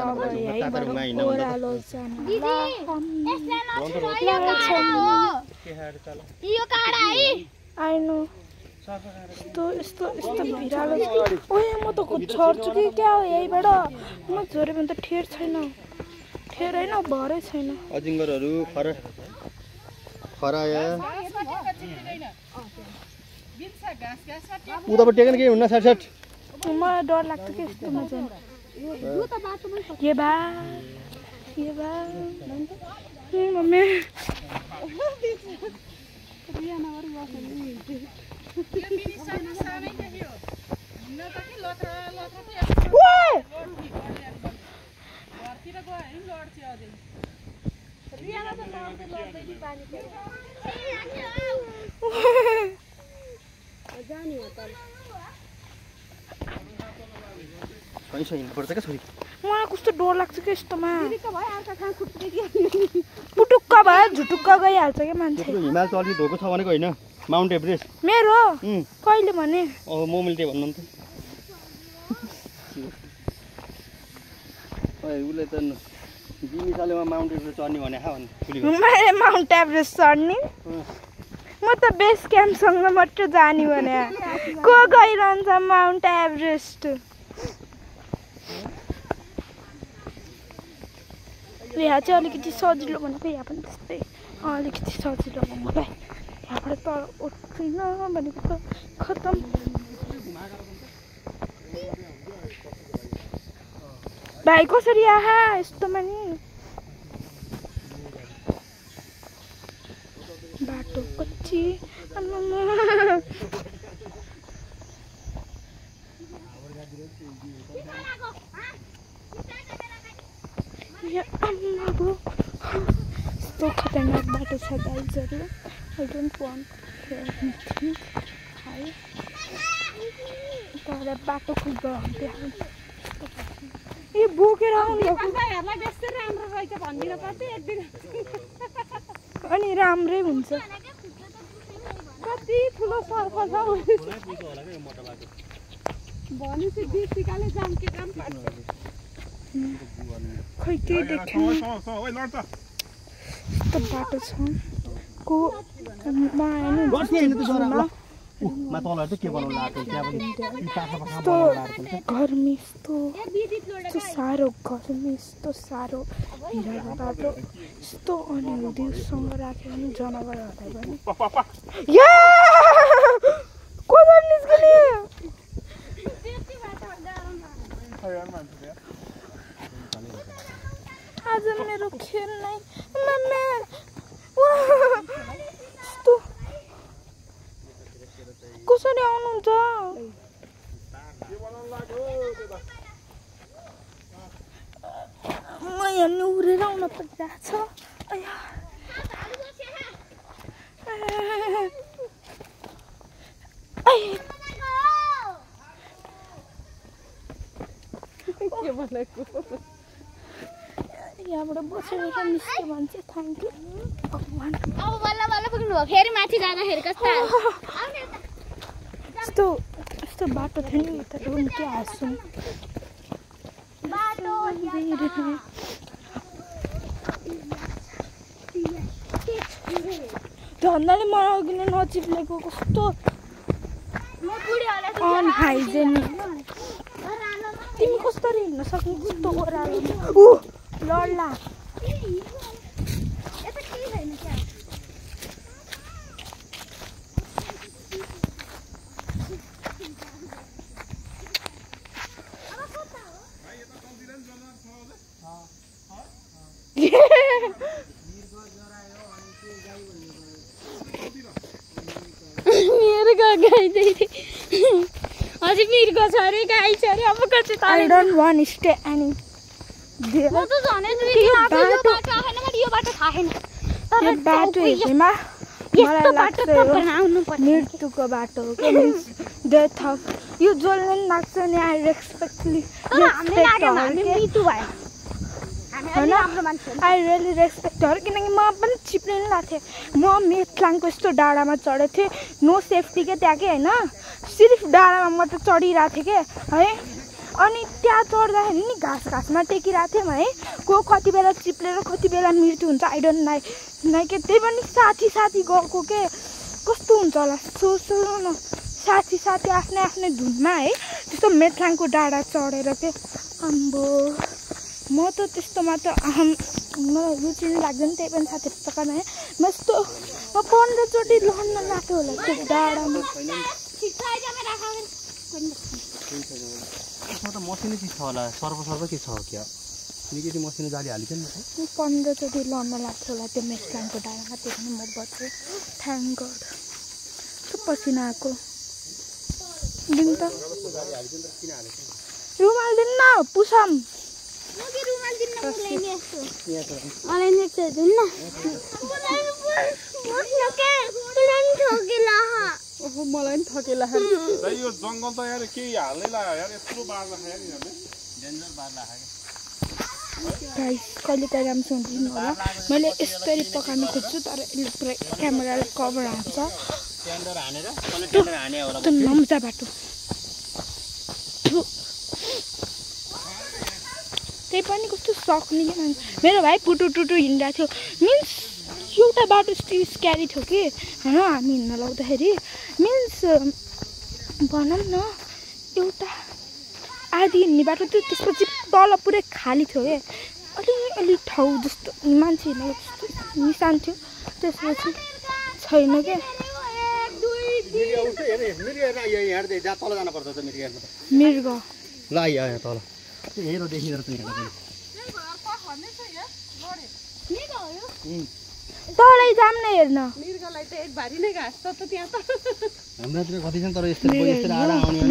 अब यहीँबाट ओह्रालो जानु आइनु यस्तो भिरालो ओए म त छर्छु कि क्या हो यहीँबाट म झोरे भने त ठेर छैन ठेर होइन भरै छैन अजिङ्गरहरू खराया उताबाट टेकेन केही हुन्न साट मलाई डर लाग्छ कि यस्तोमा चाहिँ ये बा मम्मी मलाई कस्तो डर लाग्छ कि यस्तोमा पुटुक्क भयो झुटुक्क गइहाल्छ क्या मान्छे हिमाल त अलिक धोको छ भनेको होइन माउन्ट एभरेस्ट मेरो कहिले भने मैले त्यही भन्नु त उसले त बिमिसालेमा माउन्ट एभरेस्ट चढ्ने भने मैले माउन्ट एभरेस्ट चढ्ने म त बेस क्याम्पसँग मात्र जाने भने को गइरहन्छ माउन्ट एभरेस्ट यहाँ चाहिँ अलिकति सजिलो भनेको यहाँ पनि त्यस्तै अलिकति सजिलो हो मलाई यहाँबाट तर उठ्दैन भनेको त खतम भाइ कसरी आहा यस्तोमा नि बाटो कच्ची यस्तो खतरनाक बाटो छ गाइजहरू आई डोन्ट वान्ट है तर बाटो खुल्दो ए बोकेर आउनु अनि राम्रै हुन्छ कति ठुलो सर्फ छ भनेपछि बिसिकाले जाम के काम पर्छ खै त्यही देख्यो यस्तो बाटो छ को गर्मी यस्तो साह्रो गर्मी यस्तो साह्रो भिरालो बाटो यस्तो अनहेल्दीसँग राख्यो भने जनावरहरूलाई पनि कसरी निस्कने आज मेरो खेल नै मम्मी यस्तो कसरी आउनुहुन्छ म यहाँ उडेर आउन परिरहेछ यहाँबाट बसेर निस्क्यो भने चाहिँ थ्याङ्क यू भगवान् अब बल्ल बल्ल पुग्नु भयो फेरि माथि जाँदाखेरि कस्तो यस्तो बाटो थियो नि त रुम्के हाँस्छु धन्दाले मलाई अघि नै नचिप्लेको कस्तो अनहाइजेनिक तिमी कसरी हिँड्न सक्ने कस्तो ओह्रालो लड्ला मेरो गाई अझै मिर्गो छ अरे गाई छ अरे अब कति I don't want to stay any there. म त झनै दुई दिन आज यो बाटो आएन मैले यो बाटो थाहा छैन यो बाटो हेर्दैमा यस्तो बाटो त बनाउनु पर्छ मृत्युको बाटो हो के डेथ अफ यो जसले नि लाग्छ नि आई रेस्पेक्टली हामीले लाग्यो भने मृत्यु भयो हामी राम्रो मान्छे आई रियली रेस्पेक्ट हर किनकि म पनि चिप्लिन लाग्थेँ म मेथलाङको यस्तो डाँडामा चढेको थिएँ नो सेफ्टी के त्यहाँ के होइन सिर्फ डाँडामा मात्र चढिरहेको थिएँ के है अनि त्यहाँ चढ्दाखेरि नि घाँसमा टेकिरहेको थियौँ है को कति बेला चिप्लेर कति बेला मृत्यु हुन्छ आई डोन्ट नाइ के त्यही पनि साथी गएको के कस्तो हुन्छ होला सोच्नु न साथी आफ्नै धुनमा है त्यस्तो मेथलाङको डाँडा चढेर के अम्बो म त त्यस्तोमा त मलाई रुचि नै लाग्दैन त्यही पनि साथीहरू पकाउन है म यस्तो म 15 चोटि लड्न लाग्यो होला त्यो डाँडामा यसमा त मसिनो चिज छ होला सर्व के छ क्या अलिकति मसिनो जाली हालिन्छ नि 15 चोटि लड्न लाग्थ्यो होला त्यो मेथलाङको डाँडामा त्यो पनि म बच्छु थ्याङ्क गड पसिना आएको दिन त रुमाल दिन न पुसम मलाई नि थकेला यो जङ्गल त यार केही हाल्नै लाग्यो यार यत्रो बार्ला खायो नि यहाँले डेन्जर बार्ला खायो गाइस कहिले कहिले राम्रोसँग सुन्दिनु होला मैले यसरी पकाउन खोज्छु तर यसले पुरै क्यामेराले कभर हान्छ टेन्डर हानेर कसले टेन्डर हाने होला त्यो नम्जा बाटो त्यही पनि कस्तो सक्ने के मान्छे मेरो भाइ टुटु हिँडिरहेको थियो मिन्स एउटा बाटो स्क्यारी थियो कि होइन हामी हिँड्न लाउँदाखेरि मिन्स भनौँ न एउटा आधी हिँड्ने बाटो थियो त्यसपछि तल पुरै खाली थियो क्या अलि ठाउँ जस्तो मान्छे हिँड्ने जस्तो निशान थियो त्यसपछि छैन क्या मृग ल यहाँ तल हेर देखिँदो तलै जाम न हेर्न मृगलाई त एक भारी नै घाँस त त्यहाँ त हाम्रातिर कति छन् तर यस्तो आएर आउने